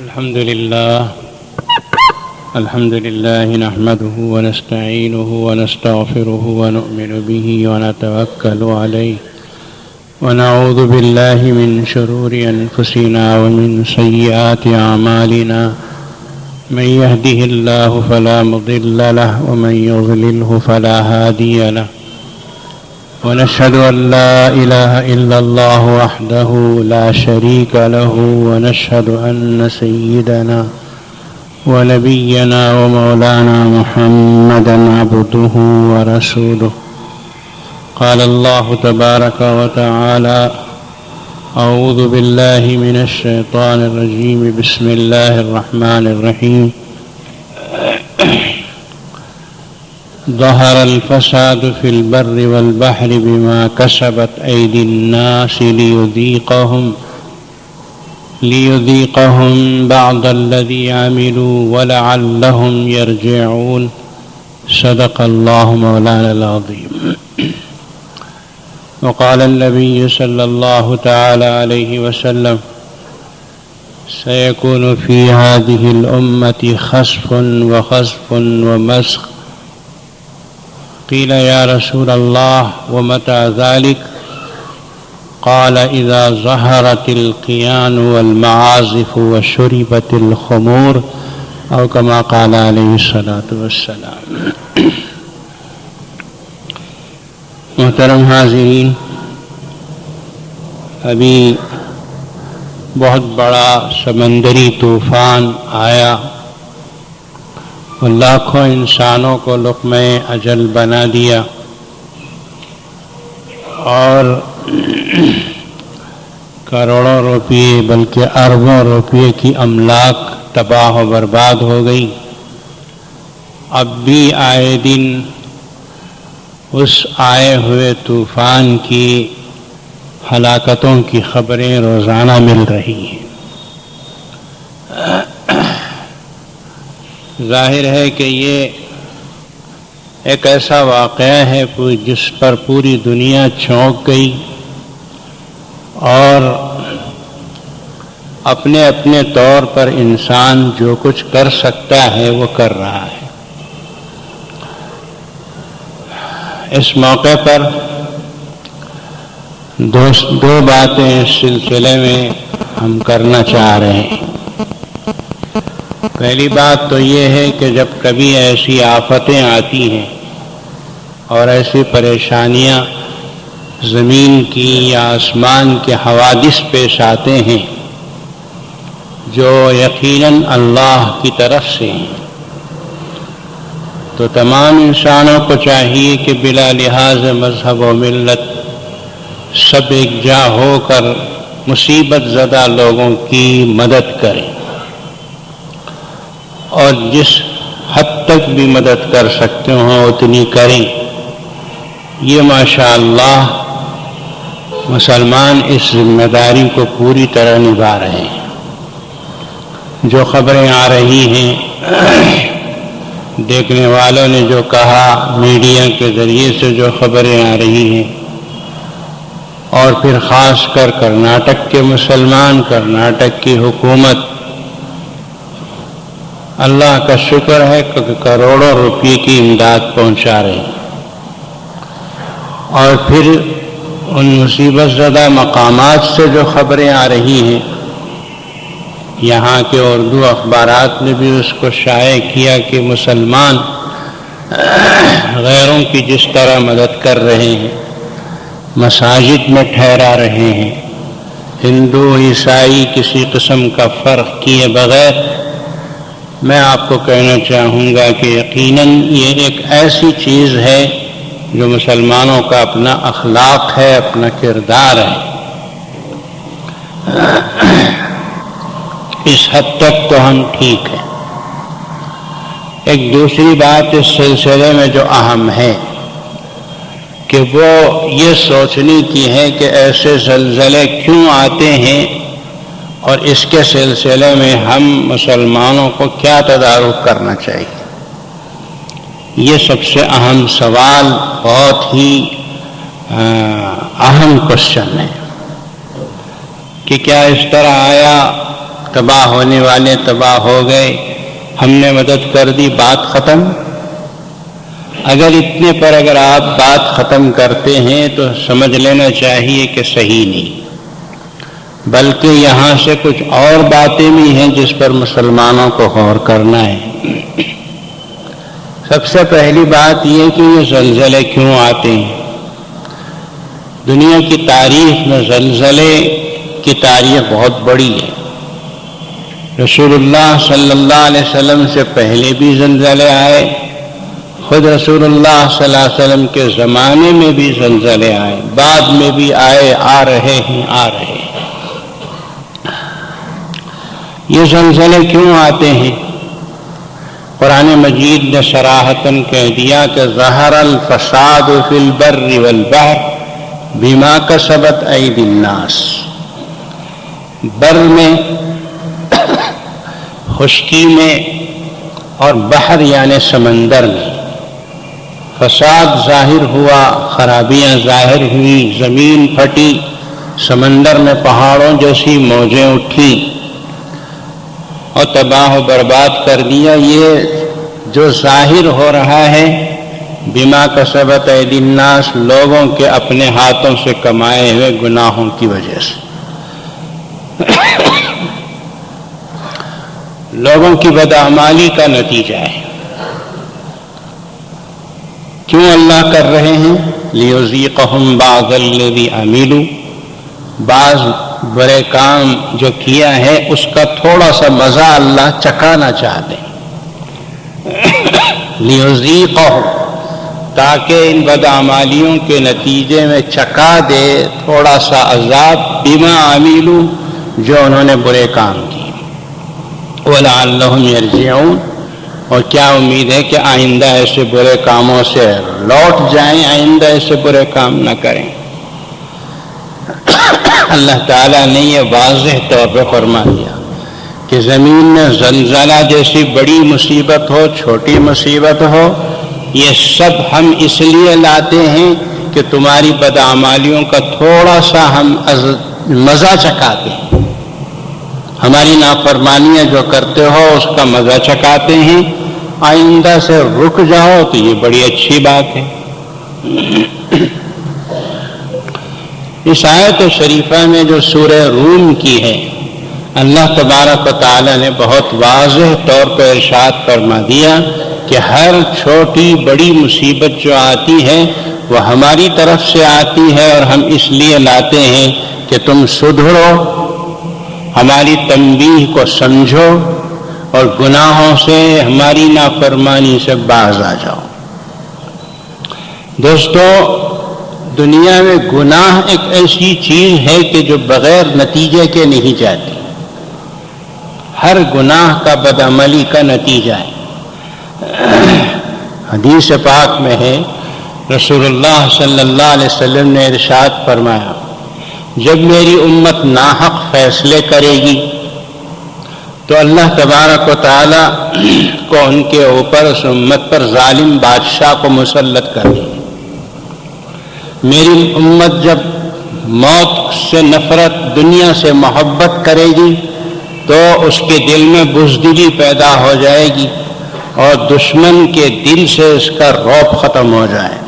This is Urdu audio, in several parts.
الحمد لله نحمده ونستعينه ونستغفره ونؤمن به ونتوكل عليه ونعوذ بالله من شرور أنفسنا ومن سيئات أعمالنا من يهده الله فلا مضل له ومن يضلله فلا هادي له ونشهد أن لا إله إلا الله وحده لا شريك له ونشهد أن سيدنا ونبينا ومولانا محمدا عبده ورسوله قال الله تبارك وتعالى أعوذ بالله من الشيطان الرجيم بسم الله الرحمن الرحيم ظهر الفساد في البر والبحر بما كسبت أيدي الناس ليذيقهم بعض الذي عملوا ولعلهم يرجعون صدق الله مولانا العظيم. وقال النبي صلى الله تعالى عليه وسلم سيكون في هذه الأمة خسف وخسف ومسخ قيل يا رسول الله ومتى ذلك قال إذا ظهرت القيان والمعازف وشربت الخمور أو كما قال عليه الصلاة والسلام. محترم حاضرین، ابھی بہت بڑا سمندری طوفان آیا اور لاکھوں انسانوں کو لقمہ اجل بنا دیا اور کروڑوں روپے بلکہ اربوں روپے کی املاک تباہ و برباد ہو گئی. اب بھی آئے دن اس آئے ہوئے طوفان کی ہلاکتوں کی خبریں روزانہ مل رہی ہیں. ظاہر ہے کہ یہ ایک ایسا واقعہ ہے جس پر پوری دنیا چونک گئی اور اپنے اپنے طور پر انسان جو کچھ کر سکتا ہے وہ کر رہا ہے. اس موقع پر دو باتیں اس سلسلے میں ہم کرنا چاہ رہے ہیں. پہلی بات تو یہ ہے کہ جب کبھی ایسی آفتیں آتی ہیں اور ایسی پریشانیاں زمین کی یا آسمان کے حوادث پیش آتے ہیں جو یقیناً اللہ کی طرف سے ہیں، تو تمام انسانوں کو چاہیے کہ بلا لحاظ مذہب و ملت سب یکجا ہو کر مصیبت زدہ لوگوں کی مدد کریں اور جس حد تک بھی مدد کر سکتے ہوں اتنی کریں. یہ ماشاءاللہ مسلمان اس ذمہ داری کو پوری طرح نبھا رہے ہیں. جو خبریں آ رہی ہیں، دیکھنے والوں نے جو کہا، میڈیا کے ذریعے سے جو خبریں آ رہی ہیں، اور پھر خاص کر کرناٹک کے مسلمان، کرناٹک کی حکومت، اللہ کا شکر ہے کہ کروڑوں روپے کی امداد پہنچا رہے ہیں. اور پھر ان مصیبت زدہ مقامات سے جو خبریں آ رہی ہیں، یہاں کے اردو اخبارات نے بھی اس کو شائع کیا کہ مسلمان غیروں کی جس طرح مدد کر رہے ہیں، مساجد میں ٹھہرا رہے ہیں، ہندو عیسائی کسی قسم کا فرق کیے بغیر. میں آپ کو کہنا چاہوں گا کہ یقیناً یہ ایک ایسی چیز ہے جو مسلمانوں کا اپنا اخلاق ہے، اپنا کردار ہے. اس حد تک تو ہم ٹھیک ہیں. ایک دوسری بات اس سلسلے میں جو اہم ہے کہ وہ یہ سوچنے کی ہے کہ ایسے زلزلے کیوں آتے ہیں اور اس کے سلسلے میں ہم مسلمانوں کو کیا تدارک کرنا چاہیے. یہ سب سے اہم سوال، بہت ہی اہم کوشچن ہے کہ کیا اس طرح آیا تباہ ہونے والے تباہ ہو گئے، ہم نے مدد کر دی، بات ختم۔ اگر اتنے پر اگر آپ بات ختم کرتے ہیں تو سمجھ لینا چاہیے کہ صحیح نہیں، بلکہ یہاں سے کچھ اور باتیں بھی ہیں جس پر مسلمانوں کو غور کرنا ہے۔ سب سے پہلی بات یہ کہ یہ زلزلے کیوں آتے ہیں؟ دنیا کی تاریخ میں زلزلے کی تاریخ بہت بڑی ہے۔ رسول اللہ صلی اللہ علیہ وسلم سے پہلے بھی زلزلے آئے، خود رسول اللہ صلی اللہ علیہ وسلم کے زمانے میں بھی زلزلے آئے، بعد میں بھی آئے، آ رہے ہیں۔ یہ زلزلے کیوں آتے ہیں؟ قرآن مجید نے صراحتاً کہہ دیا کہ ظہر الفساد فی البر والبحر بما کسبت ایدی الناس۔ بر میں، خشکی میں، اور بحر یعنی سمندر میں فساد ظاہر ہوا، خرابیاں ظاہر ہوئی، زمین پھٹی، سمندر میں پہاڑوں جیسی موجیں اٹھی اور تباہ و برباد کر دیا۔ یہ جو ظاہر ہو رہا ہے بما کسبت ایدی الناس، لوگوں کے اپنے ہاتھوں سے کمائے ہوئے گناہوں کی وجہ سے، لوگوں کی بدعمالی کا نتیجہ ہے۔ کیوں اللہ کر رہے ہیں؟ لیذیقہم بعض الذی عملوا، بعض برے کام جو کیا ہے اس کا تھوڑا سا مزہ اللہ چکھانا چاہتے ہیں۔ لیذیقہم، تاکہ ان بدعمالیوں کے نتیجے میں چکھا دے تھوڑا سا عذاب، بما عملوا، جو انہوں نے برے کام کیے۔ وَلَعَلَّهُمْ يَرْجِعُونَ، اور کیا امید ہے کہ آئندہ ایسے برے کاموں سے لوٹ جائیں، آئندہ ایسے برے کام نہ کریں۔ اللہ تعالیٰ نے یہ واضح طور پہ فرما دیا کہ زمین میں زلزلہ جیسی بڑی مصیبت ہو، چھوٹی مصیبت ہو، یہ سب ہم اس لیے لاتے ہیں کہ تمہاری بدعمالیوں کا تھوڑا سا ہم مزہ چکھاتے ہیں، ہماری نافرمانیاں جو کرتے ہو اس کا مزہ چکھاتے ہیں، آئندہ سے رک جاؤ تو یہ بڑی اچھی بات ہے۔ اس آیت شریفہ میں جو سورہ روم کی ہے، اللہ تبارک و تعالی نے بہت واضح طور پر ارشاد فرما دیا کہ ہر چھوٹی بڑی مصیبت جو آتی ہے وہ ہماری طرف سے آتی ہے، اور ہم اس لیے لاتے ہیں کہ تم سدھرو، ہماری تنبیہ کو سمجھو اور گناہوں سے، ہماری نافرمانی سے باز آ جاؤ۔ دوستو، دنیا میں گناہ ایک ایسی چیز ہے کہ جو بغیر نتیجے کے نہیں جاتی، ہر گناہ کا بدعملی کا نتیجہ ہے۔ حدیث پاک میں ہے، رسول اللہ صلی اللہ علیہ وسلم نے ارشاد فرمایا، جب میری امت ناحق فیصلے کرے گی تو اللہ تبارک و تعالی کو ان کے اوپر، اس امت پر ظالم بادشاہ کو مسلط کر دے۔ میری امت جب موت سے نفرت، دنیا سے محبت کرے گی تو اس کے دل میں بزدلی پیدا ہو جائے گی اور دشمن کے دل سے اس کا رعب ختم ہو جائے۔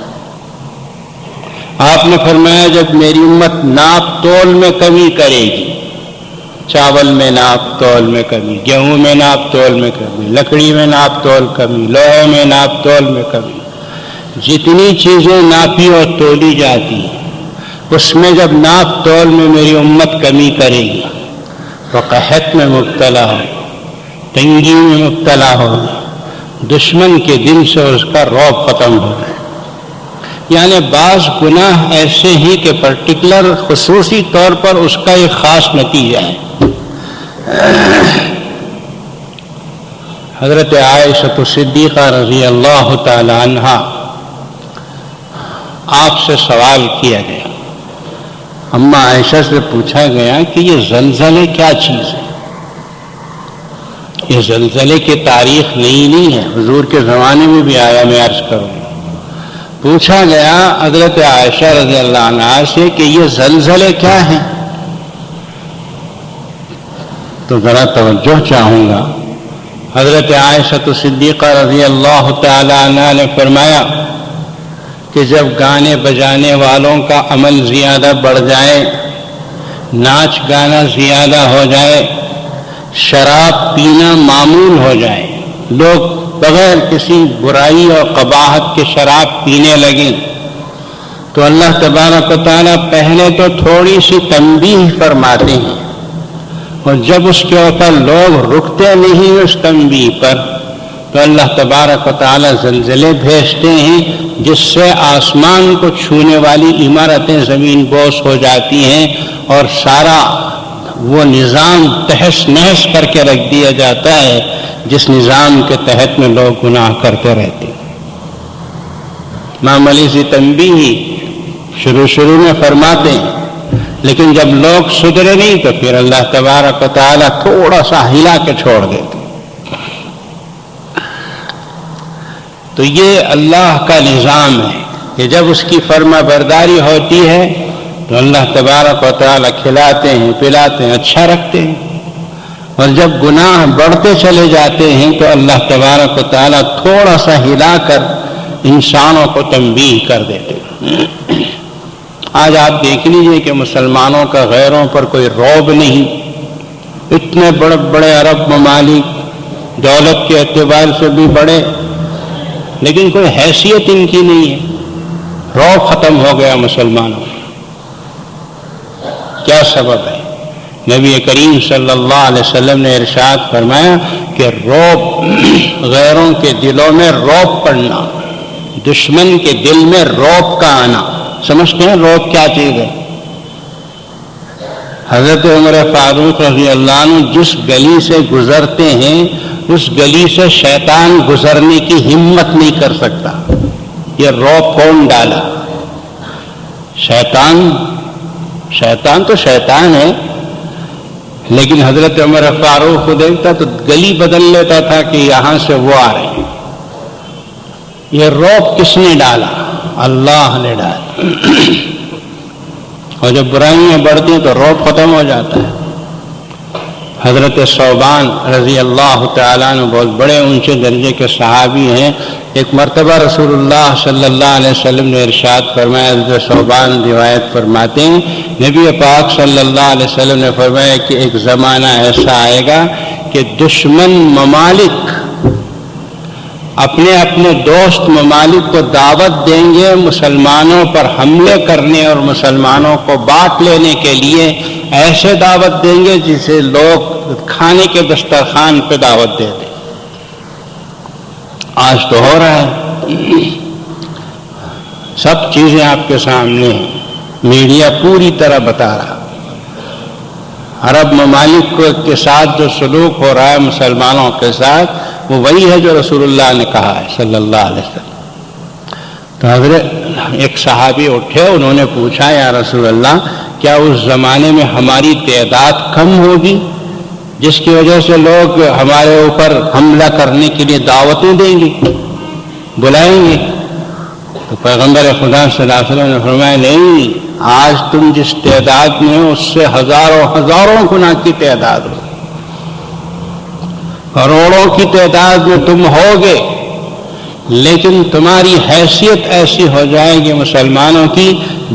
آپ نے فرمایا جب میری امت ناپ تول میں کمی کرے گی، چاول میں ناپ تول میں کمی، گیہوں میں ناپ تول میں کمی، لکڑی میں ناپ تول کمی، لوہے میں ناپ تول میں کمی، جتنی چیزیں ناپی اور تولی جاتی ہیں اس میں جب ناپ تول میں میری امت کمی کرے گی تو قحط میں مبتلا ہو، تنگی میں مبتلا ہو، دشمن کے دل سے اس کا رعب ختم ہو جائے۔ یعنی بعض گناہ ایسے ہی کہ پرٹیکولر خصوصی طور پر اس کا ایک خاص نتیجہ ہے۔ حضرت عائشہ صدیقہ رضی اللہ تعالی عنہا، آپ سے سوال کیا گیا، اما عائشہ سے پوچھا گیا کہ یہ زلزلے کیا چیز ہے؟ یہ زلزلے کی تاریخ نئی نہیں ہے، حضور کے زمانے میں بھی آیا، میں عرض کروں۔ پوچھا گیا حضرت عائشہ رضی اللہ عنہا سے کہ یہ زلزلے کیا ہیں؟ تو تو ذرا توجہ چاہوں گا۔ حضرت عائشہ صدیقہ رضی اللہ تعالی عنہا نے فرمایا کہ جب گانے بجانے والوں کا عمل زیادہ بڑھ جائے، ناچ گانا زیادہ ہو جائے، شراب پینا معمول ہو جائے، لوگ بغیر کسی برائی اور قباحت کے شراب پینے لگیں، تو اللہ تبارک و تعالیٰ پہلے تو تھوڑی سی تنبیہ فرماتے ہیں، اور جب اس کے اوپر لوگ رکتے نہیں اس تنبیہ پر، تو اللہ تبارک و تعالیٰ زلزلے بھیجتے ہیں، جس سے آسمان کو چھونے والی عمارتیں زمین بوس ہو جاتی ہیں، اور سارا وہ نظام تہس نہس کر کے رکھ دیا جاتا ہے جس نظام کے تحت میں لوگ گناہ کرتے رہتے ہیں۔ معمولی سی تنبیہ شروع میں فرماتے ہیں، لیکن جب لوگ سدھرے نہیں تو پھر اللہ تبارک و تعالیٰ تھوڑا سا ہلا کے چھوڑ دیتے۔ تو یہ اللہ کا نظام ہے کہ جب اس کی فرما برداری ہوتی ہے تو اللہ تبارک و تعالیٰ کھلاتے ہیں، پلاتے ہیں، اچھا رکھتے ہیں، اور جب گناہ بڑھتے چلے جاتے ہیں تو اللہ تبارک و تعالیٰ تھوڑا سا ہلا کر انسانوں کو تنبیہ کر دیتے ہیں۔ آج آپ دیکھ لیجئے کہ مسلمانوں کا غیروں پر کوئی رعب نہیں، اتنے بڑے بڑے عرب ممالک دولت کے اعتبار سے بھی بڑے، لیکن کوئی حیثیت ان کی نہیں ہے، رعب ختم ہو گیا مسلمانوں۔ کیا سبب ہے؟ نبی کریم صلی اللہ علیہ وسلم نے ارشاد فرمایا کہ رعب، غیروں کے دلوں میں رعب پڑنا، دشمن کے دل میں رعب کا آنا۔ سمجھتے ہیں رعب کیا چیز ہے؟ حضرت عمر فاروق رضی اللہ عنہ جس گلی سے گزرتے ہیں اس گلی سے شیطان گزرنے کی ہمت نہیں کر سکتا۔ یہ رعب کون ڈالا؟ شیطان تو شیطان ہے، لیکن حضرت عمر فاروق کو دیکھتا تو گلی بدل لیتا تھا کہ یہاں سے وہ آ رہے ہیں۔ یہ رعب کس نے ڈالا؟ اللہ نے ڈالا۔ اور جب برائیاں بڑھتی ہیں تو رعب ختم ہو جاتا ہے۔ حضرت ثوبان رضی اللہ تعالیٰ عنہ بہت بڑے اونچے درجے کے صحابی ہیں۔ ایک مرتبہ رسول اللہ صلی اللہ علیہ وسلم نے ارشاد فرمایا، حضرت ثوبان روایت فرماتے ہیں، نبی پاک صلی اللہ علیہ وسلم نے فرمایا کہ ایک زمانہ ایسا آئے گا کہ دشمن ممالک اپنے دوست ممالک کو دعوت دیں گے مسلمانوں پر حملے کرنے اور مسلمانوں کو بانٹ لینے کے لیے، ایسے دعوت دیں گے جسے لوگ کھانے کے دسترخوان پہ دعوت دیتے۔ آج تو ہو رہا ہے، سب چیزیں آپ کے سامنے ہیں، میڈیا پوری طرح بتا رہا۔ عرب ممالک کے ساتھ جو سلوک ہو رہا ہے مسلمانوں کے ساتھ، وہ وہی ہے جو رسول اللہ نے کہا ہے صلی اللہ علیہ وسلم۔ تو حضرت ایک صحابی اٹھے، انہوں نے پوچھا یا رسول اللہ کیا اس زمانے میں ہماری تعداد کم ہوگی جس کی وجہ سے لوگ ہمارے اوپر حملہ کرنے کے لیے دعوتیں دیں گے، بلائیں گے؟ تو پیغمبر خدا صلی اللہ علیہ وسلم نے فرمایا نہیں، آج تم جس تعداد میں ہو اس سے ہزاروں گنا کی تعداد ہو، کروڑوں کی تعداد میں تم ہوگے، لیکن تمہاری حیثیت ایسی ہو جائے گی مسلمانوں کی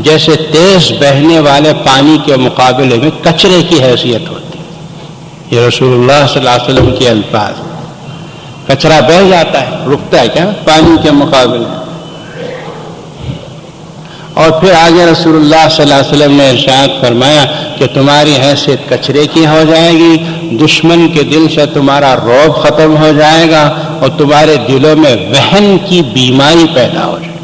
جیسے تیز بہنے والے پانی کے مقابلے میں کچرے کی حیثیت ہوتی۔ یہ رسول اللہ صلی اللہ علیہ وسلم کے الفاظ، کچرا بہہ جاتا ہے، رکتا ہے کیا پانی کے مقابلے؟ اور پھر آگے رسول اللہ صلی اللہ علیہ وسلم نے ارشاد فرمایا کہ تمہاری حیثیت کچرے کی ہو جائے گی، دشمن کے دل سے تمہارا رعب ختم ہو جائے گا، اور تمہارے دلوں میں وہن کی بیماری پیدا ہو جائے گی۔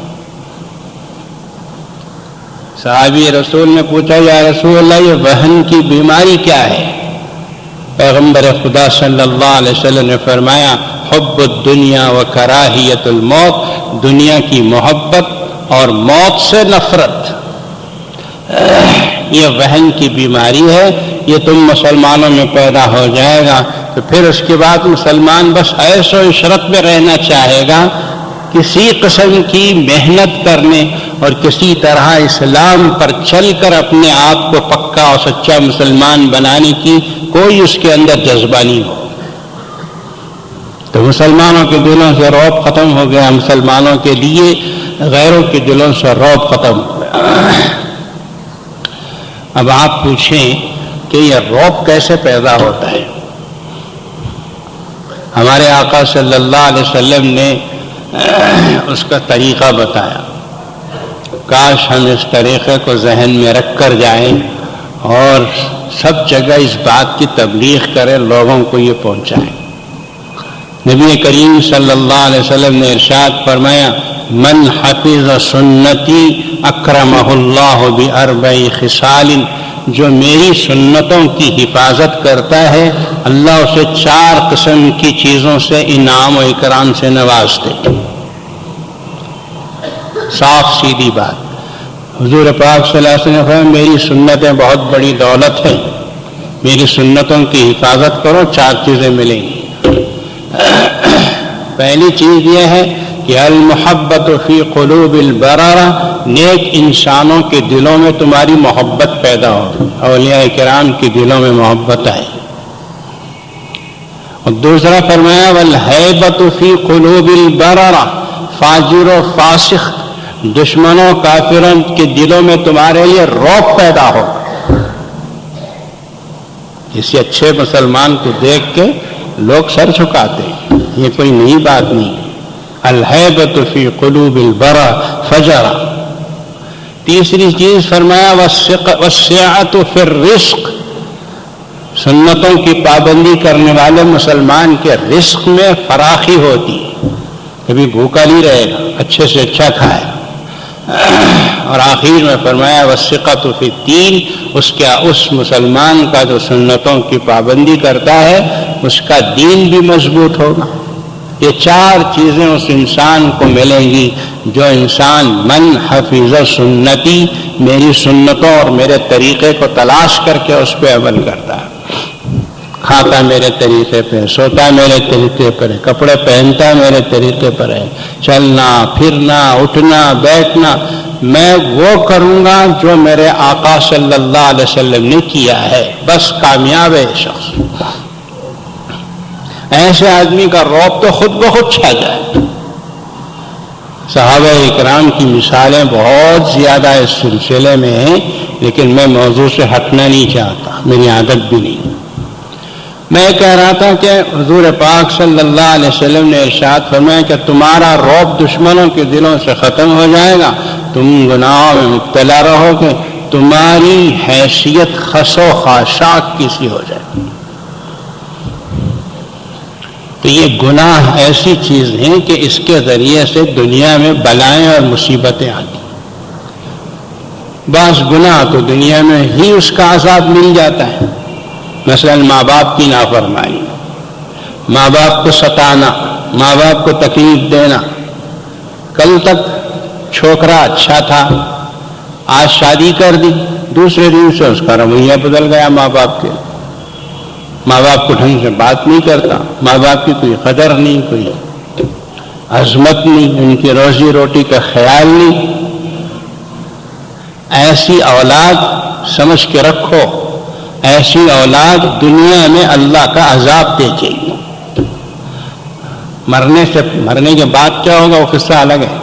صحابی رسول نے پوچھا یا رسول اللہ یہ وہن کی بیماری کیا ہے؟ پیغمبر خدا صلی اللہ علیہ وسلم نے فرمایا حب الدنیا و کراہیت الموت، دنیا کی محبت اور موت سے نفرت، یہ وہن کی بیماری ہے، یہ تم مسلمانوں میں پیدا ہو جائے گا۔ تو پھر اس کے بعد مسلمان بس عیش و عشرت میں رہنا چاہے گا، کسی قسم کی محنت کرنے اور کسی طرح اسلام پر چل کر اپنے آپ کو پکا اور سچا مسلمان بنانے کی کوئی اس کے اندر جذبہ نہیں ہو، تو مسلمانوں کے دلوں سے رعب ختم ہو گیا، مسلمانوں کے لیے غیروں کے دلوں سے رعب ختم ہو گیا۔ اب آپ پوچھیں کہ یہ رعب کیسے پیدا ہوتا ہے؟ ہمارے آقا صلی اللہ علیہ وسلم نے اس کا طریقہ بتایا، کاش ہم اس طریقے کو ذہن میں رکھ کر جائیں اور سب جگہ اس بات کی تبلیغ کریں، لوگوں کو یہ پہنچائیں۔ نبی کریم صلی اللہ علیہ وسلم نے ارشاد فرمایا، من حفظ سنتی اکرمہ اللہ باربع خصال، جو میری سنتوں کی حفاظت کرتا ہے اللہ اسے 4 قسم کی چیزوں سے انعام و اکرام سے نوازتے۔ صاف سیدھی بات، حضور پاک صلی اللہ علیہ وسلم نے فرمایا میری سنتیں بہت بڑی دولت ہیں، میری سنتوں کی حفاظت کرو 4 چیزیں ملیں گی۔ پہلی چیز یہ ہے کہ المحبت فی قلوب البررہ، نیک انسانوں کے دلوں میں تمہاری محبت پیدا ہو، اولیاء کرام کے دلوں میں محبت آئے۔ اور دوسرا فرمایا والہیبۃ فی قلوب البررہ، فاجر و فاسق دشمنوں کافروں کے دلوں میں تمہارے لیے رعب پیدا ہو، کسی اچھے مسلمان کو دیکھ کے لوگ سر جھکاتے ہیں، یہ کوئی نئی بات نہیں۔ الہیبۃ فی قلوب البررہ فجرہ۔ تیسری چیز فرمایا والسعۃ فی الرزق، سنتوں کی پابندی کرنے والے مسلمان کے رزق میں فراخی ہوتی ہے، کبھی بھوکا نہیں رہے گا، اچھے سے اچھا کھائے گا۔ اور آخر میں فرمایا والثقۃ فی الدین، اس مسلمان کا جو سنتوں کی پابندی کرتا ہے اس کا دین بھی مضبوط ہوگا۔ یہ 4 چیزیں اس انسان کو ملیں گی جو انسان من حفظ سنتی، میری سنتوں اور میرے طریقے کو تلاش کر کے اس پہ عمل کرتا ہے، کھاتا میرے طریقے پہ، سوتا میرے طریقے پر ہے، کپڑے پہنتا میرے طریقے پر ہے، چلنا پھرنا اٹھنا بیٹھنا میں وہ کروں گا جو میرے آقا صلی اللہ علیہ وسلم نے کیا ہے، بس کامیاب ہے شخص۔ ایسے آدمی کا رعب تو خود بخود چھا جائے۔ صحابہ اکرام کی مثالیں بہت زیادہ اس سلسلے میں ہیں، لیکن میں موضوع سے ہٹنا نہیں چاہتا، میری عادت بھی نہیں۔ میں کہہ رہا تھا کہ حضور پاک صلی اللہ علیہ وسلم نے ارشاد فرمایا کہ تمہارا رعب دشمنوں کے دلوں سے ختم ہو جائے گا، تم گناہوں میں مبتلا رہو گے، تمہاری حیثیت خس و خاشاک کی سی ہو جائے گی۔ تو یہ گناہ ایسی چیز ہیں کہ اس کے ذریعے سے دنیا میں بلائیں اور مصیبتیں آتی۔ بعض گناہ تو دنیا میں ہی اس کا عذاب مل جاتا ہے، مثلا ماں باپ کی نافرمانی، ماں باپ کو ستانا، ماں باپ کو تکلیف دینا۔ کل تک چھوکرا اچھا تھا، آج شادی کر دی، دوسرے دن سے اس کا رویہ بدل گیا، ماں باپ کے، ماں باپ کو ڈھنگ سے بات نہیں کرتا، ماں باپ کی کوئی قدر نہیں، کوئی عظمت نہیں، ان کی روزی روٹی کا خیال نہیں۔ ایسی اولاد سمجھ کے رکھو، ایسی اولاد دنیا میں اللہ کا عذاب دیکھے گی، مرنے کے بعد کیا ہوگا وہ قصہ الگ ہے۔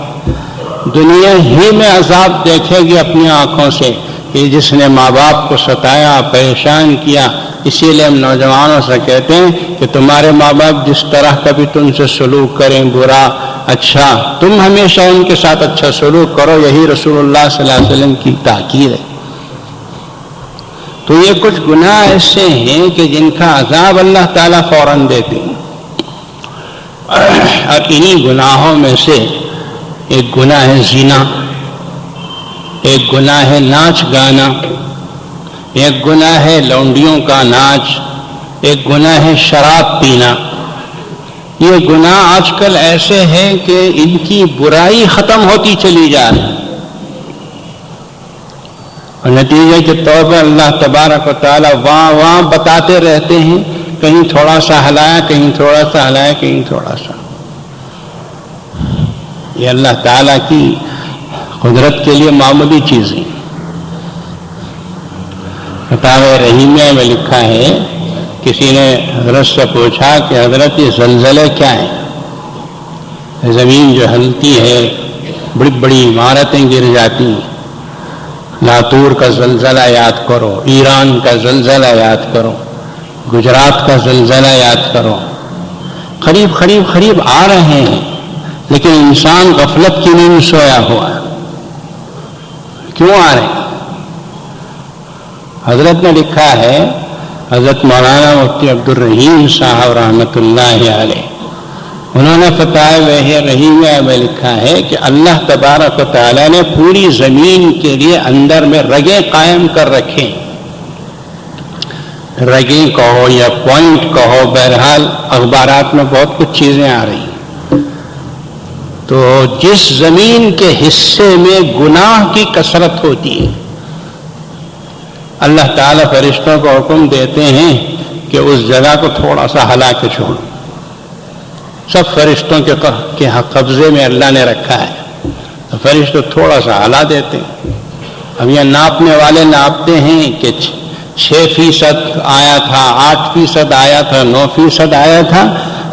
دنیا ہی میں عذاب دیکھے گی اپنی آنکھوں سے کہ جس نے ماں باپ کو ستایا پریشان کیا۔ اسی لیے ہم نوجوانوں سے کہتے ہیں کہ تمہارے ماں باپ جس طرح کا بھی تم سے سلوک کریں، برا اچھا، تم ہمیشہ ان کے ساتھ اچھا سلوک کرو، یہی رسول اللہ صلی اللہ علیہ وسلم کی تاکید ہے۔ تو یہ کچھ گناہ ایسے ہیں کہ جن کا عذاب اللہ تعالیٰ فوراً دیتے ہیں، اور انہی گناہوں میں سے ایک گناہ ہے زنا، ایک گناہ ہے ناچ گانا، ایک گناہ ہے لونڈیوں کا ناچ، ایک گناہ ہے شراب پینا۔ یہ گناہ آج کل ایسے ہیں کہ ان کی برائی ختم ہوتی چلی جا رہی، اور نتیجے کے طور پر اللہ تبارک و تعالیٰ وہاں بتاتے رہتے ہیں، کہیں تھوڑا سا ہلایا، کہیں تھوڑا سا ہلایا، کہیں تھوڑا سا۔ یہ اللہ تعالیٰ کی قدرت کے لیے معمولی چیزیں. کتاب رحیمیہ میں لکھا ہے، کسی نے حضرت سے پوچھا کہ حضرت یہ زلزلے کیا ہیں؟ زمین جو ہلتی ہے، بڑی بڑی عمارتیں گر جاتی ہیں. لاتور کا زلزلہ یاد کرو، ایران کا زلزلہ یاد کرو، گجرات کا زلزلہ یاد کرو. قریب قریب قریب آ رہے ہیں، لیکن انسان غفلت کی نیند سویا ہوا ہے. کیوں آ رہے ہیں؟ حضرت نے لکھا ہے، حضرت مولانا مفتی عبدالرحیم صاحب رحمۃ اللہ علیہ، انہوں نے فتح رحیمیہ میں لکھا ہے کہ اللہ تبارک و تعالیٰ نے پوری زمین کے لیے اندر میں رگیں قائم کر رکھیں. رگیں کہو یا پوائنٹ کہو، بہرحال اخبارات میں بہت کچھ چیزیں آ رہی ہیں. تو جس زمین کے حصے میں گناہ کی کثرت ہوتی ہے، اللہ تعالیٰ فرشتوں کو حکم دیتے ہیں کہ اس جگہ کو تھوڑا سا ہلا کے چھوڑو. سب فرشتوں کے قبضے میں اللہ نے رکھا ہے، تو فرشتوں تھوڑا سا ہلا دیتے ہیں. اب یہ ناپنے والے ناپتے ہیں کہ 6% آیا تھا، 8% آیا تھا، 9% آیا تھا.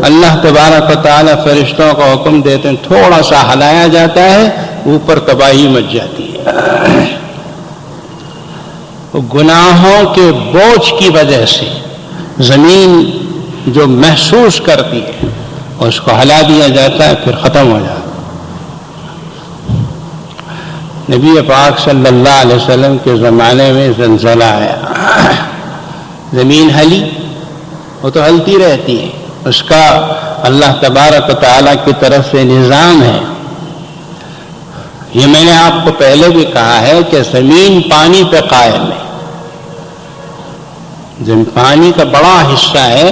اللہ تبارک و تعالیٰ فرشتوں کو حکم دیتے ہیں، تھوڑا سا ہلایا جاتا ہے، اوپر تباہی مچ جاتی ہے. گناہوں کے بوجھ کی وجہ سے زمین جو محسوس کرتی ہے اس کو ہلا دیا جاتا ہے، پھر ختم ہو جاتا ہے. نبی پاک صلی اللہ علیہ وسلم کے زمانے میں زلزلہ آیا، زمین ہلی، وہ تو ہلتی رہتی ہے، اس کا اللہ تبارک و تعالیٰ کی طرف سے نظام ہے. یہ میں نے آپ کو پہلے بھی کہا ہے کہ زمین پانی پہ قائم ہے. پانی کا بڑا حصہ ہے،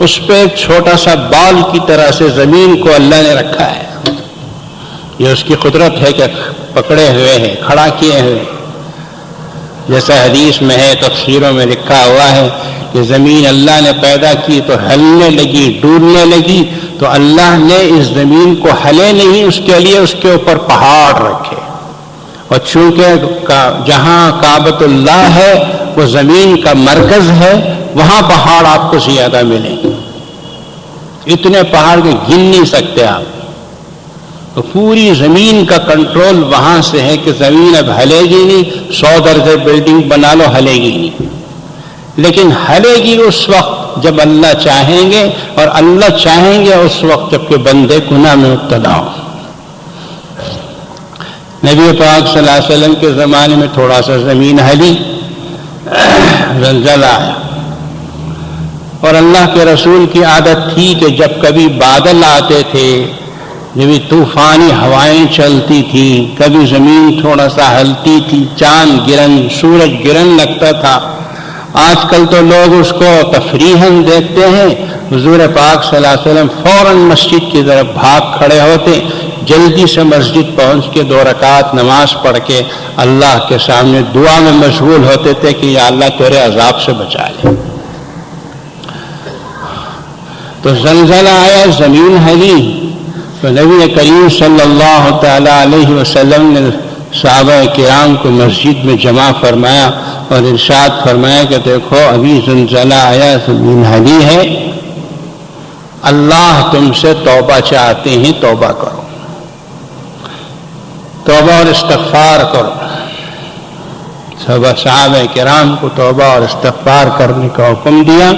اس پہ ایک چھوٹا سا بال کی طرح سے زمین کو اللہ نے رکھا ہے. یہ اس کی قدرت ہے کہ پکڑے ہوئے ہے، کھڑا کیے ہوئے. جیسا حدیث میں ہے، تفسیروں میں لکھا ہوا ہے کہ زمین اللہ نے پیدا کی تو ہلنے لگی، ڈوبنے لگی، تو اللہ نے اس زمین کو ہلے نہیں، اس کے لیے اس کے اوپر پہاڑ رکھے. اور چونکہ جہاں کعبۃ اللہ ہے وہ زمین کا مرکز ہے، وہاں پہاڑ آپ کو زیادہ ملیں گے. اتنے پہاڑ کے گن نہیں سکتے آپ. تو پوری زمین کا کنٹرول وہاں سے ہے کہ زمین اب ہلے گی نہیں. 100 درجے بلڈنگ بنا لو، ہلے گی نہیں. لیکن ہلے گی اس وقت جب اللہ چاہیں گے، اور اللہ چاہیں گے اس وقت جب کہ بندے گناہ میں مبتلا ہو. نبی پاک صلی اللہ علیہ وسلم کے زمانے میں تھوڑا سا زمین ہلی، زلزلہ آیا. اور اللہ کے رسول کی عادت تھی کہ جب کبھی بادل آتے تھے، جب طوفانی ہوائیں چلتی تھی، کبھی زمین تھوڑا سا ہلتی تھی، چاند گرن، سورج گرن لگتا تھا. آج کل تو لوگ اس کو تفریحاً دیکھتے ہیں. حضور پاک صلی اللہ علیہ وسلم فوراً مسجد کی طرف بھاگ کھڑے ہوتے، جلدی سے مسجد پہنچ کے 2 رکعت نماز پڑھ کے اللہ کے سامنے دعا میں مشغول ہوتے تھے کہ یا اللہ تیرے عذاب سے بچا لے. تو زلزلہ آیا، زمین ہلی، تو نبی کریم صلی اللہ تعالی علیہ وسلم نے صحابہ کرام کو مسجد میں جمع فرمایا اور ارشاد فرمایا کہ دیکھو ابھی زلزلہ آیا، زمین ہلی ہے، اللہ تم سے توبہ چاہتے ہیں، توبہ کرو، توبہ اور استغفار کرو. صحابہ کرام کو توبہ اور استغفار کرنے کا حکم دیا.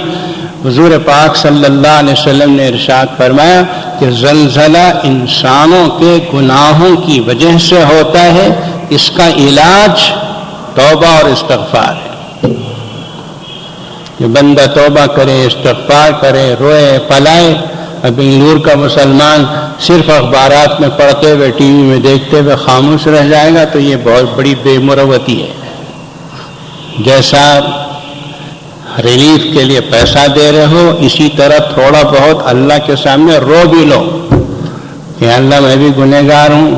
حضور پاک صلی اللہ علیہ وسلم نے ارشاد فرمایا کہ زلزلہ انسانوں کے گناہوں کی وجہ سے ہوتا ہے، اس کا علاج توبہ اور استغفار ہے. کہ بندہ توبہ کرے، استغفار کرے، روئے پلائے. اب بنگلور کا مسلمان صرف اخبارات میں پڑھتے ہوئے، ٹی وی میں دیکھتے ہوئے خاموش رہ جائے گا تو یہ بہت بڑی بے مروتی ہے. جیسا ریلیف کے لیے پیسہ دے رہے ہو، اسی طرح تھوڑا بہت اللہ کے سامنے رو بھی لو کہ اللہ میں بھی گنہگار ہوں،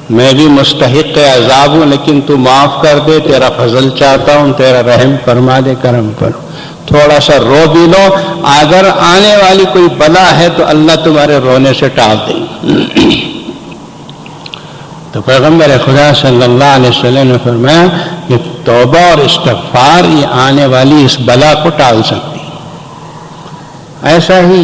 میں بھی مستحق عذاب ہوں، لیکن تو معاف کر دے، تیرا فضل چاہتا ہوں، تیرا رحم فرما دے، کرم کرو. تھوڑا سا رو بھی لو. اگر آنے والی کوئی بلا ہے تو اللہ تمہارے رونے سے ٹال دے. تو پیغمبر خدا صلی اللہ علیہ وسلم نے فرمایا کہ توبہ اور استغفار یہ آنے والی اس بلا کو ٹال سکتی. ایسا ہی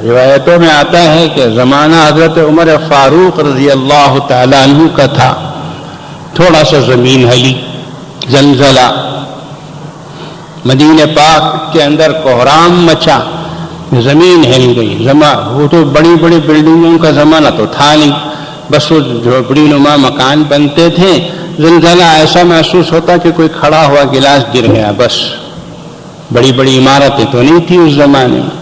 روایتوں میں آتا ہے کہ زمانہ حضرت عمر فاروق رضی اللہ تعالیٰ عنہ کا تھا. تھوڑا سا زمین ہلی، زلزلہ، مدینہ پاک کے اندر کوہرام مچا، زمین ہل گئی. وہ تو بڑی بڑی بلڈنگوں کا زمانہ تو تھا نہیں، بس وہ جھوپڑی نما مکان بنتے تھے. زلزلہ ایسا محسوس ہوتا کہ کوئی کھڑا ہوا گلاس گر گیا، بس. بڑی بڑی عمارتیں تو نہیں تھی اس زمانے میں.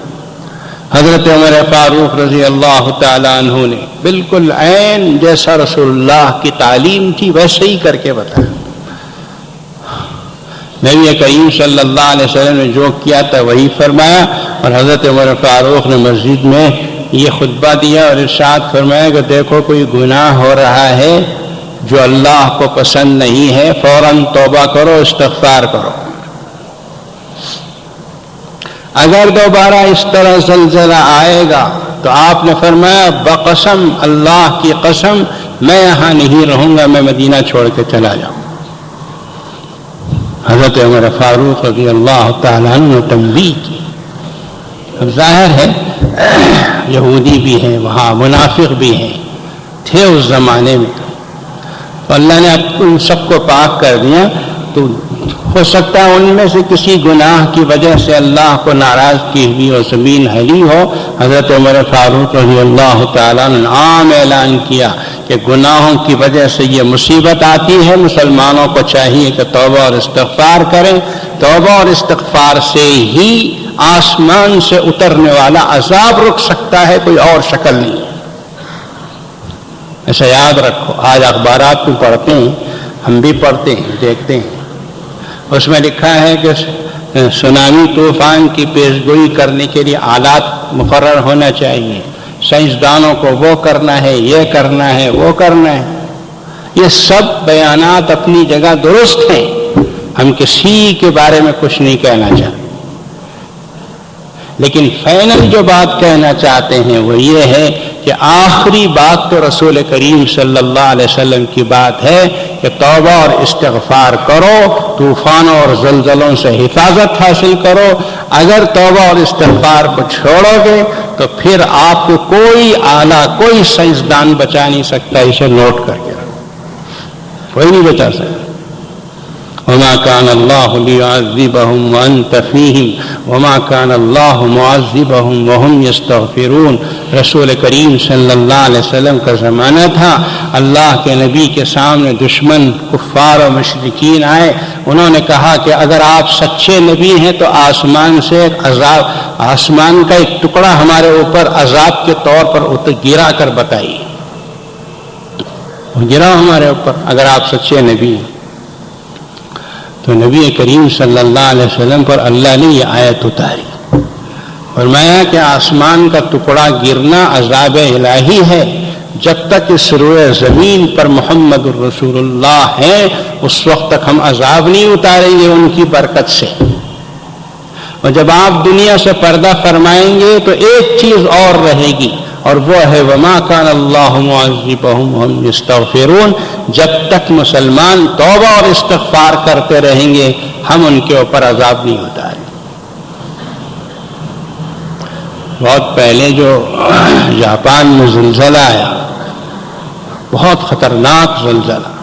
حضرت عمر فاروق رضی اللہ تعالیٰ عنہ نے بالکل عین جیسا رسول اللہ کی تعلیم تھی ویسے ہی کر کے بتایا. نبی کریم صلی اللہ علیہ وسلم نے جو کیا تھا وہی فرمایا. اور حضرت عمر فاروق نے مسجد میں یہ خطبہ دیا اور ارشاد فرمایا کہ دیکھو کوئی گناہ ہو رہا ہے جو اللہ کو پسند نہیں ہے، فوراً توبہ کرو، استغفار کرو. اگر دوبارہ اس طرح زلزلہ آئے گا تو آپ نے فرمایا بقسم اللہ کی قسم میں یہاں نہیں رہوں گا، میں مدینہ چھوڑ کے چلا جاؤں. حضرت عمر فاروق رضی اللہ تعالیٰ عنہ نے تنبیہ کی. اب ظاہر ہے یہودی بھی ہیں وہاں، منافق بھی ہیں، تھے اس زمانے میں. تو اللہ نے ان سب کو پاک کر دیا. تو ہو سکتا ہے ان میں سے کسی گناہ کی وجہ سے اللہ کو ناراض کی ہوئی اور زمین ہلی ہو. حضرت عمر فاروق رضی اللہ تعالیٰ نے عام اعلان کیا کہ گناہوں کی وجہ سے یہ مصیبت آتی ہے، مسلمانوں کو چاہیے کہ توبہ اور استغفار کریں. توبہ اور استغفار سے ہی آسمان سے اترنے والا عذاب رک سکتا ہے، کوئی اور شکل نہیں ہے. ایسا یاد رکھو. آج اخبارات میں پڑھتے ہیں، ہم بھی پڑھتے ہیں، دیکھتے ہیں، اس میں لکھا ہے کہ سونامی طوفان کی پیشگوئی کرنے کے لیے آلات مقرر ہونا چاہیے، سائنسدانوں کو وہ کرنا ہے، یہ کرنا ہے، وہ کرنا ہے. یہ سب بیانات اپنی جگہ درست ہیں، ہم کسی کے بارے میں کچھ نہیں کہنا چاہتے. لیکن فائنل جو بات کہنا چاہتے ہیں وہ یہ ہے کہ آخری بات تو رسول کریم صلی اللہ علیہ وسلم کی بات ہے کہ توبہ اور استغفار کرو، طوفانوں اور زلزلوں سے حفاظت حاصل کرو. اگر توبہ اور استغفار کو چھوڑو گے تو پھر آپ کو کوئی آلہ، کوئی سائنسدان بچا نہیں سکتا. اسے نوٹ کر کے کوئی نہیں بچا سکتا. وما كان الله ليعذبهم وانت فيهم وما كان الله معذبهم وهم يستغفرون. رسول کریم صلی اللہ علیہ وسلم کا زمانہ تھا، اللہ کے نبی کے سامنے دشمن کفار و مشرکین آئے. انہوں نے کہا کہ اگر آپ سچے نبی ہیں تو آسمان سے ایک عذاب، آسمان کا ایک ٹکڑا ہمارے اوپر عذاب کے طور پر گرا کر بتائیے. گرا ہمارے اوپر اگر آپ سچے نبی ہیں. تو نبی کریم صلی اللہ علیہ وسلم پر اللہ نے یہ آیت اتاری، فرمایا کہ آسمان کا ٹکڑا گرنا عذاب الہی ہے. جب تک اس روئے زمین پر محمد الرسول اللہ ہے اس وقت تک ہم عذاب نہیں اتاریں گے ان کی برکت سے. اور جب آپ دنیا سے پردہ فرمائیں گے تو ایک چیز اور رہے گی، اور وہ ہے وما کان اللہ معذبہم وہم یستغفرون. جب تک مسلمان توبہ اور استغفار کرتے رہیں گے ہم ان کے اوپر عذاب نہیں اتاریں. بہت پہلے جو جاپان میں زلزلہ آیا، بہت خطرناک زلزلہ،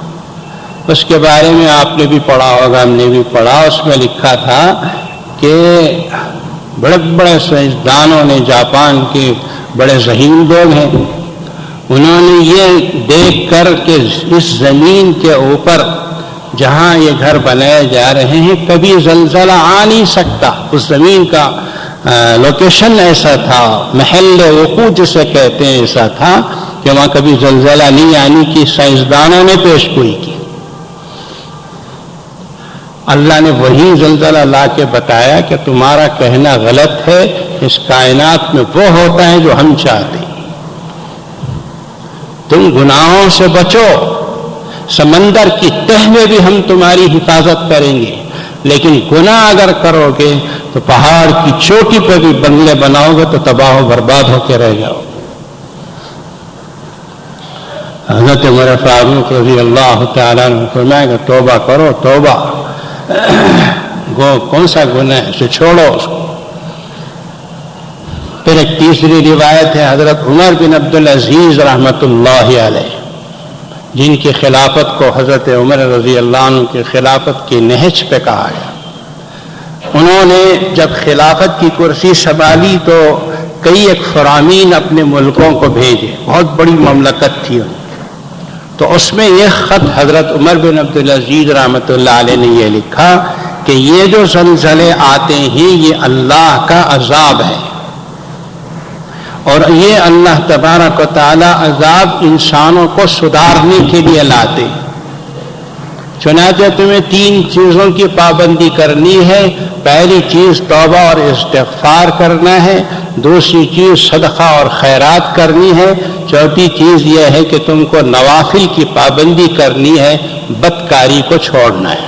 اس کے بارے میں آپ نے بھی پڑھا ہوگا، ہم نے بھی پڑھا. اس میں لکھا تھا کہ بڑے بڑے سائنسدانوں نے، جاپان کے بڑے ذہین لوگ ہیں، انہوں نے یہ دیکھ کر کہ اس زمین کے اوپر جہاں یہ گھر بنائے جا رہے ہیں کبھی زلزلہ آ نہیں سکتا. اس زمین کا لوکیشن ایسا تھا، محل وقوع جسے کہتے ہیں، ایسا تھا کہ وہاں کبھی زلزلہ نہیں آنے کی سائنسدانوں نے پیش گوئی کی. اللہ نے وہی زلزلہ لا کے بتایا کہ تمہارا کہنا غلط ہے، اس کائنات میں وہ ہوتا ہے جو ہم چاہتے ہیں. تم گناہوں سے بچو، سمندر کی تہ میں بھی ہم تمہاری حفاظت کریں گے، لیکن گناہ اگر کرو گے تو پہاڑ کی چوٹی پہ بھی بنگلے بناؤ گے تو تباہ و برباد ہو کے رہ جاؤ. حضرت عمر فاروق رضی اللہ تعالیٰ عنہ فرمایا کہ توبہ کرو، توبہ، کون سا گناہ ہے اسے چھوڑو اس کو۔ پھر ایک تیسری روایت ہے حضرت عمر بن عبدالعزیز رحمۃ اللہ علیہ، جن کی خلافت کو حضرت عمر رضی اللہ عنہ کی خلافت کی نہج پہ کہا گیا۔ انہوں نے جب خلافت کی کرسی سنبھالی تو کئی ایک فرامین اپنے ملکوں کو بھیجے، بہت بڑی مملکت تھی ان، تو اس میں یہ خط حضرت عمر بن عبدالعزیز رحمۃ اللہ علیہ نے یہ لکھا کہ یہ جو زلزلے آتے ہیں یہ اللہ کا عذاب ہے، اور یہ اللہ تبارک و تعالی عذاب انسانوں کو سدھارنے کے لیے لاتے۔ چنانچہ تمہیں 3 چیزوں کی پابندی کرنی ہے۔ پہلی چیز توبہ اور استغفار کرنا ہے، دوسری چیز صدقہ اور خیرات کرنی ہے، چوتھی چیز یہ ہے کہ تم کو نوافل کی پابندی کرنی ہے، بدکاری کو چھوڑنا ہے۔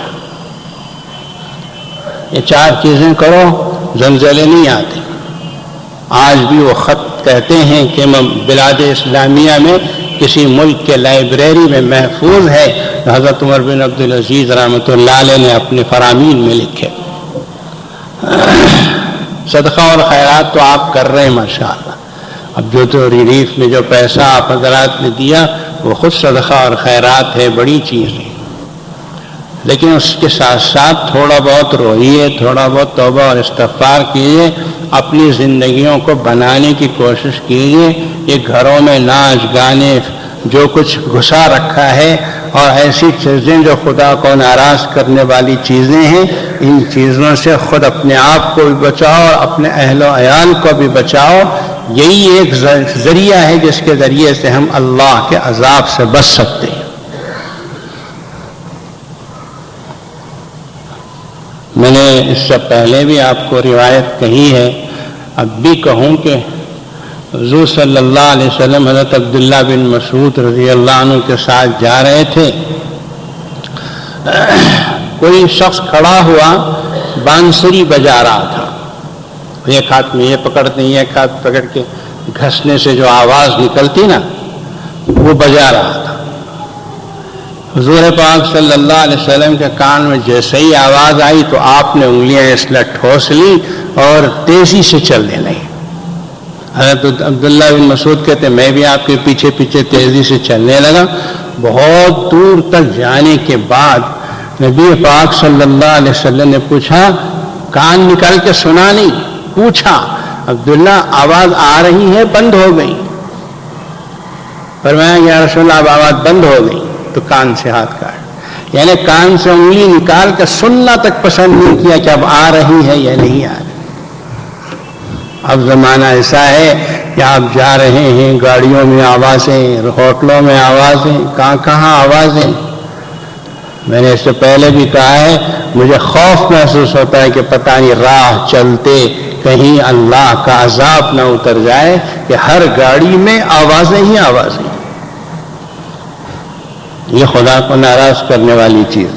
یہ 4 چیزیں کرو، زلزلے نہیں آتے۔ آج بھی وہ خط کہتے ہیں کہ بلاد اسلامیہ میں کسی ملک کے لائبریری میں محفوظ ہے، حضرت عمر بن عبدالعزیز رحمۃ اللہ علیہ نے اپنے فرامین میں لکھے۔ صدقہ اور خیرات تو آپ کر رہے ہیں ماشاءاللہ، اب جو تو ریلیف میں جو پیسہ آپ حضرات نے دیا وہ خود صدقہ اور خیرات ہے، بڑی چیز ہے، لیکن اس کے ساتھ ساتھ تھوڑا بہت روئیے، تھوڑا بہت توبہ اور استغفار کیجیے، اپنی زندگیوں کو بنانے کی کوشش کیجیے۔ یہ گھروں میں ناچ گانے جو کچھ گھسا رکھا ہے اور ایسی چیزیں جو خدا کو ناراض کرنے والی چیزیں ہیں، ان چیزوں سے خود اپنے آپ کو بھی بچاؤ اور اپنے اہل و عیال کو بھی بچاؤ۔ یہی ایک ذریعہ ہے جس کے ذریعے سے ہم اللہ کے عذاب سے بچ سکتے ہیں۔ میں نے اس سے پہلے بھی آپ کو روایت کہی ہے، اب بھی کہوں کہ حضور صلی اللہ علیہ وسلم حضرت عبداللہ بن مسعود رضی اللہ عنہ کے ساتھ جا رہے تھے، کوئی شخص کھڑا ہوا بانسری بجا رہا تھا، ایک ہاتھ میں یہ پکڑتے ہیں، ایک ہاتھ پکڑ کے گھسنے سے جو آواز نکلتی نا وہ بجا رہا تھا۔ حضور پاک صلی اللہ علیہ وسلم کے کان میں جیسے ہی آواز آئی تو آپ نے انگلیاں اس لیے ٹھوس لی اور تیزی سے چلنے لگے۔ حضرت عبداللہ بن مسعود کہتے ہیں میں بھی آپ کے پیچھے پیچھے تیزی سے چلنے لگا۔ بہت دور تک جانے کے بعد نبی پاک صلی اللہ علیہ وسلم نے پوچھا، کان نکال کے سنا نہیں؟ پوچھا عبداللہ آواز آ رہی ہے، بند ہو گئی؟ فرمایا یا رسول اللہ آواز بند ہو گئی، تو کان سے ہاتھ کاٹ، یعنی کان سے انگلی نکال کے سننا تک پسند نہیں کیا کہ اب آ رہی ہے یا نہیں آ رہی۔ اب زمانہ ایسا ہے کہ آپ جا رہے ہیں، گاڑیوں میں آوازیں، ہوٹلوں میں آوازیں، کہاں آوازیں۔ میں نے اس سے پہلے بھی کہا ہے، مجھے خوف محسوس ہوتا ہے کہ پتہ نہیں راہ چلتے کہیں اللہ کا عذاب نہ اتر جائے کہ ہر گاڑی میں آوازیں ہی آوازیں۔ یہ خدا کو ناراض کرنے والی چیز،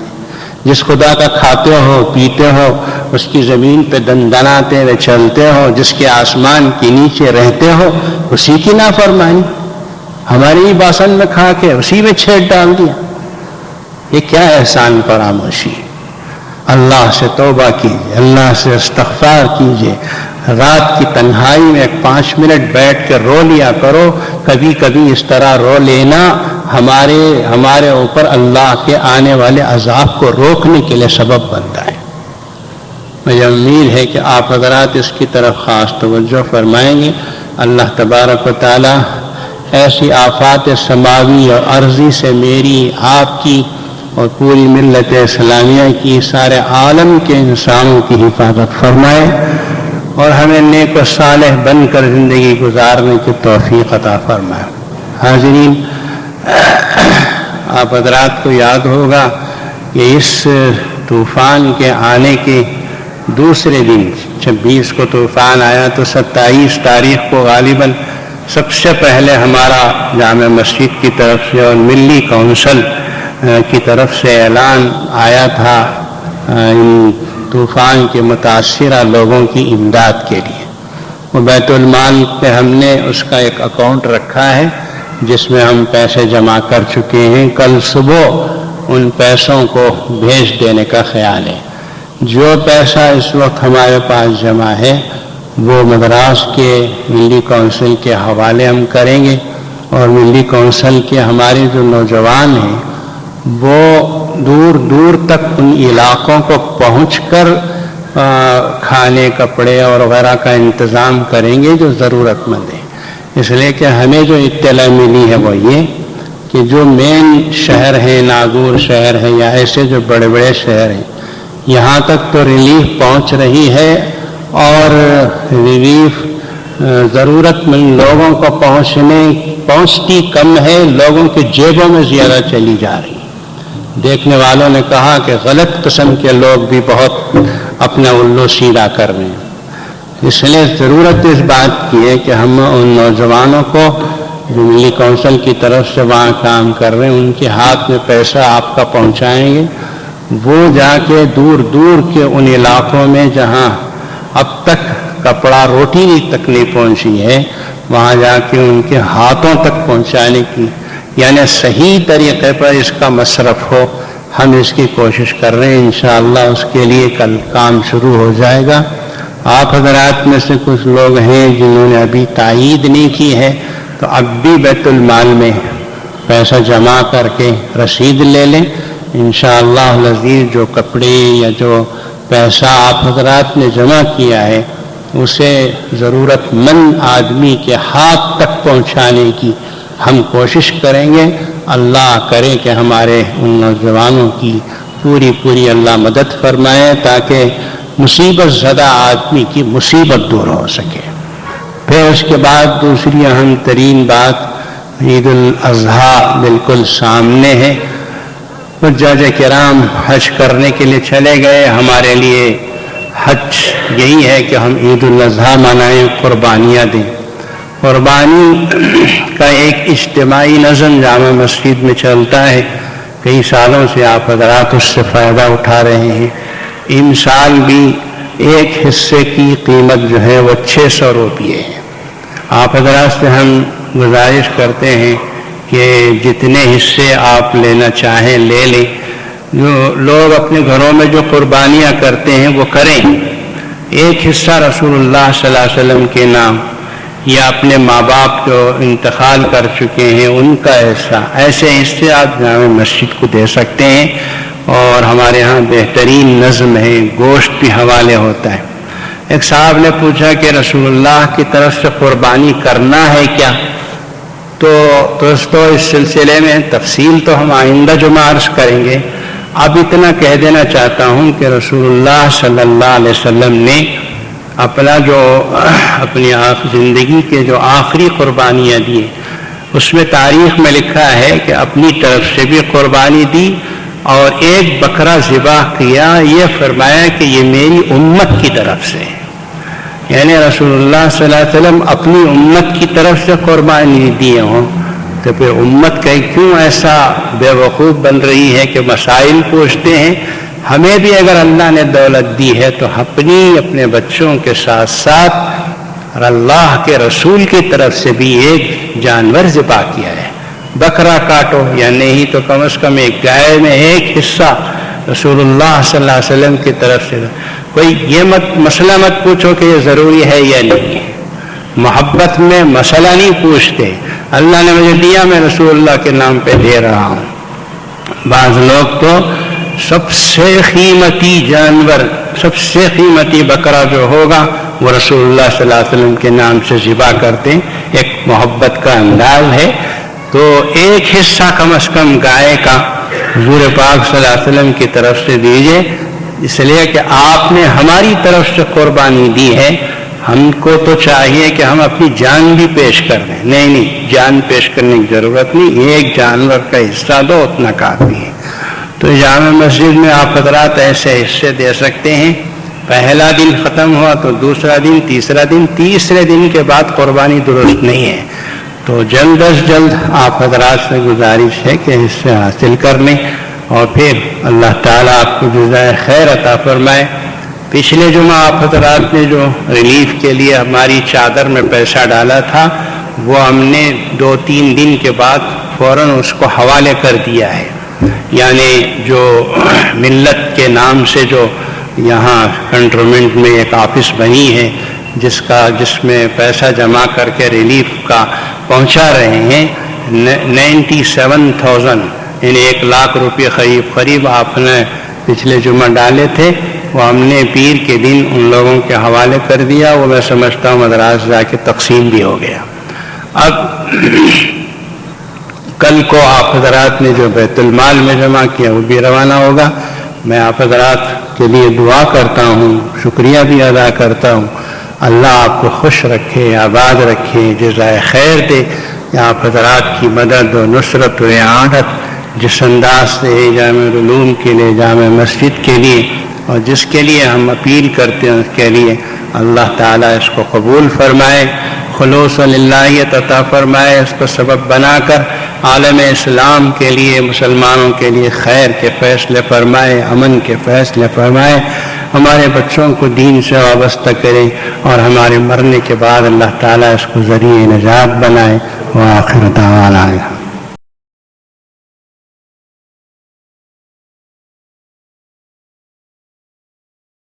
جس خدا کا کھاتے ہو پیتے ہو، اس کی زمین پہ دندناتے ہوئے چلتے ہو، جس کے آسمان کے نیچے رہتے ہو، اسی کی نافرمانی ہماری ہی باسن میں کھا کے اسی میں چھیڑ ڈال دیا۔ یہ کیا احسان فراموشی۔ اللہ سے توبہ کیجیے، اللہ سے استغفار کیجیے، رات کی تنہائی میں 5 منٹ بیٹھ کے رو لیا کرو۔ کبھی کبھی اس طرح رو لینا ہمارے اوپر اللہ کے آنے والے عذاب کو روکنے کے لیے سبب بنتا ہے۔ مجھے امید ہے کہ آپ حضرات اس کی طرف خاص توجہ فرمائیں گے۔ اللہ تبارک و تعالی ایسی آفات سماوی اور عرضی سے میری، آپ کی اور پوری ملت اسلامیہ کی، سارے عالم کے انسانوں کی حفاظت فرمائے اور ہمیں نیک و صالح بن کر زندگی گزارنے کی توفیق عطا فرمائے۔ حاضرین، آپ حضرات کو یاد ہوگا کہ اس طوفان کے آنے کے دوسرے دن 26 کو طوفان آیا تو 27 تاریخ کو غالباً سب سے پہلے ہمارا جامع مسجد کی طرف سے اور ملی کونسل کی طرف سے اعلان آیا تھا ان طوفان کے متاثرہ لوگوں کی امداد کے لیے۔ وہ بیت المال پہ ہم نے اس کا ایک اکاؤنٹ رکھا ہے، جس میں ہم پیسے جمع کر چکے ہیں، کل صبح ان پیسوں کو بھیج دینے کا خیال ہے۔ جو پیسہ اس وقت ہمارے پاس جمع ہے وہ مدراس کے ملی کونسل کے حوالے ہم کریں گے، اور ملی کونسل کے ہمارے جو نوجوان ہیں وہ دور دور تک ان علاقوں کو پہنچ کر کھانے کپڑے اور وغیرہ کا انتظام کریں گے جو ضرورت مند ہیں۔ اس لیے کہ ہمیں جو اطلاع ملی ہے وہ یہ کہ جو مین شہر ہیں، ناگور شہر ہے یا ایسے جو بڑے بڑے شہر ہیں، یہاں تک تو ریلیف پہنچ رہی ہے، اور ریلیف ضرورت مند لوگوں کو پہنچتی کم ہے، لوگوں کی جیبوں میں زیادہ چلی جا رہی ہے۔ دیکھنے والوں نے کہا کہ غلط قسم کے لوگ بھی بہت اپنا الو سیدھا کر رہے ہیں۔ اس لیے ضرورت اس بات کی ہے کہ ہم ان نوجوانوں کو جو ملی کونسل کی طرف سے وہاں کام کر رہے ہیں ان کے ہاتھ میں پیسہ آپ کا پہنچائیں گے، وہ جا کے دور دور کے ان علاقوں میں جہاں اب تک کپڑا روٹی تک نہیں پہنچی ہے، وہاں جا کے ان کے ہاتھوں تک پہنچانے کی، یعنی صحیح طریقے پر اس کا مصرف ہو، ہم اس کی کوشش کر رہے ہیں۔ انشاءاللہ اس کے لیے کل کام شروع ہو جائے گا۔ آپ حضرات میں سے کچھ لوگ ہیں جنہوں نے ابھی تائید نہیں کی ہے، تو اب بھی بیت المال میں پیسہ جمع کر کے رسید لے لیں۔ انشاءاللہ العزیز جو کپڑے یا جو پیسہ آپ حضرات نے جمع کیا ہے اسے ضرورت مند آدمی کے ہاتھ تک پہنچانے کی ہم کوشش کریں گے۔ اللہ کرے کہ ہمارے ان نوجوانوں کی پوری اللہ مدد فرمائے تاکہ مصیبت زدہ آدمی کی مصیبت دور ہو سکے۔ پھر اس کے بعد دوسری اہم ترین بات، عید الاضحیٰ بالکل سامنے ہے۔ حجاج کرام حج کرنے کے لیے چلے گئے، ہمارے لیے حج یہی ہے کہ ہم عید الاضحیٰ منائیں، قربانیاں دیں۔ قربانی کا ایک اجتماعی نظم جامع مسجد میں چلتا ہے، کئی سالوں سے آپ حضرات اس سے فائدہ اٹھا رہے ہیں۔ ان سال بھی ایک حصے کی قیمت جو ہے وہ 600 روپیے ہے۔ آپ حضرات سے ہم گزارش کرتے ہیں کہ جتنے حصے آپ لینا چاہیں لے لیں۔ جو لوگ اپنے گھروں میں جو قربانیاں کرتے ہیں وہ کریں۔ ایک حصہ رسول اللہ صلی اللہ علیہ وسلم کے نام یا اپنے ماں باپ جو انتقال کر چکے ہیں ان کا حصہ، ایسے حصے آپ جامع مسجد کو دے سکتے ہیں۔ اور ہمارے ہاں بہترین نظم ہے، گوشت بھی حوالے ہوتا ہے۔ ایک صاحب نے پوچھا کہ رسول اللہ کی طرف سے قربانی کرنا ہے کیا؟ تو دوستو اس سلسلے میں تفصیل تو ہم آئندہ جمعہ عرض کریں گے۔ اب اتنا کہہ دینا چاہتا ہوں کہ رسول اللہ صلی اللہ علیہ وسلم نے اپنی زندگی کے جو آخری قربانیاں دی، اس میں تاریخ میں لکھا ہے کہ اپنی طرف سے بھی قربانی دی اور ایک بکرا ذبح کیا، یہ فرمایا کہ یہ میری امت کی طرف سے، یعنی رسول اللہ صلی اللہ علیہ وسلم اپنی امت کی طرف سے قربانی دیے ہوں تو پھر امت کہیں کیوں ایسا بے وقوف بن رہی ہے کہ مسائل پوچھتے ہیں۔ ہمیں بھی اگر اللہ نے دولت دی ہے تو اپنے بچوں کے ساتھ ساتھ اور اللہ کے رسول کی طرف سے بھی ایک جانور ذبح کیا ہے، بکرا کاٹو یا نہیں تو کم از کم ایک گائے میں ایک حصہ رسول اللہ صلی اللہ علیہ وسلم کی طرف سے۔ کوئی یہ مسئلہ مت پوچھو کہ یہ ضروری ہے یا نہیں، محبت میں مسئلہ نہیں پوچھتے، اللہ نے مجھے دیا میں رسول اللہ کے نام پہ دے رہا ہوں۔ بعض لوگ تو سب سے قیمتی جانور، سب سے قیمتی بکرا جو ہوگا وہ رسول اللہ صلی اللہ علیہ وسلم کے نام سے ذبح کرتے ہیں، ایک محبت کا انداز ہے۔ تو ایک حصہ کم از کم گائے کا حضور پاک صلی اللہ علیہ وسلم کی طرف سے دیجیے، اس لیے کہ آپ نے ہماری طرف سے قربانی دی ہے، ہم کو تو چاہیے کہ ہم اپنی جان بھی پیش کر دیں۔ نہیں، جان پیش کرنے کی ضرورت نہیں، ایک جانور کا حصہ دو اتنا کافی ہے۔ تو جامع مسجد میں آپ حضرات ایسے حصے دے سکتے ہیں۔ پہلا دن ختم ہوا تو دوسرا دن، تیسرا دن، تیسرے دن کے بعد قربانی درست نہیں ہے، تو جلد از جلد آپ حضرات سے گزارش ہے کہ حصے حاصل کر لیں اور پھر اللہ تعالیٰ آپ کو جزائے خیر عطا فرمائے۔ پچھلے جمعہ آپ حضرات نے جو ریلیف کے لیے ہماری چادر میں پیسہ ڈالا تھا وہ ہم نے 2-3 دن کے بعد فوراً اس کو حوالے کر دیا ہے. یعنی جو ملت کے نام سے جو یہاں کنٹونمنٹ میں ایک آفس بنی ہے جس میں پیسہ جمع کر کے ریلیف کا پہنچا رہے ہیں، 97,000 یعنی 1 لاکھ روپے قریب آپ نے پچھلے جمعہ ڈالے تھے، وہ ہم نے پیر کے دن ان لوگوں کے حوالے کر دیا. وہ میں سمجھتا ہوں مدراس جا کے تقسیم بھی ہو گیا. اب کل کو آپ حضرات نے جو بیت المال میں جمع کیا وہ بھی روانہ ہوگا. میں آپ حضرات کے لیے دعا کرتا ہوں، شکریہ بھی ادا کرتا ہوں. اللہ آپ کو خوش رکھے، آباد رکھے، جزائے خیر دے. آپ حضرات کی مدد و نصرت و اعانت جس انداز سے جامع العلوم کے لیے، جامع مسجد کے لیے، اور جس کے لیے ہم اپیل کرتے ہیں اس کے لیے اللہ تعالیٰ اس کو قبول فرمائے، خلوص للہیت عطا فرمائے، اس کو سبب بنا کر عالم اسلام کے لیے، مسلمانوں کے لیے خیر کے فیصلے فرمائے، امن کے فیصلے فرمائے. ہمارے بچوں کو دین سے وابستہ کرے اور ہمارے مرنے کے بعد اللہ تعالیٰ اس کو ذریعہ نجات بنائے. وآخر دعوانا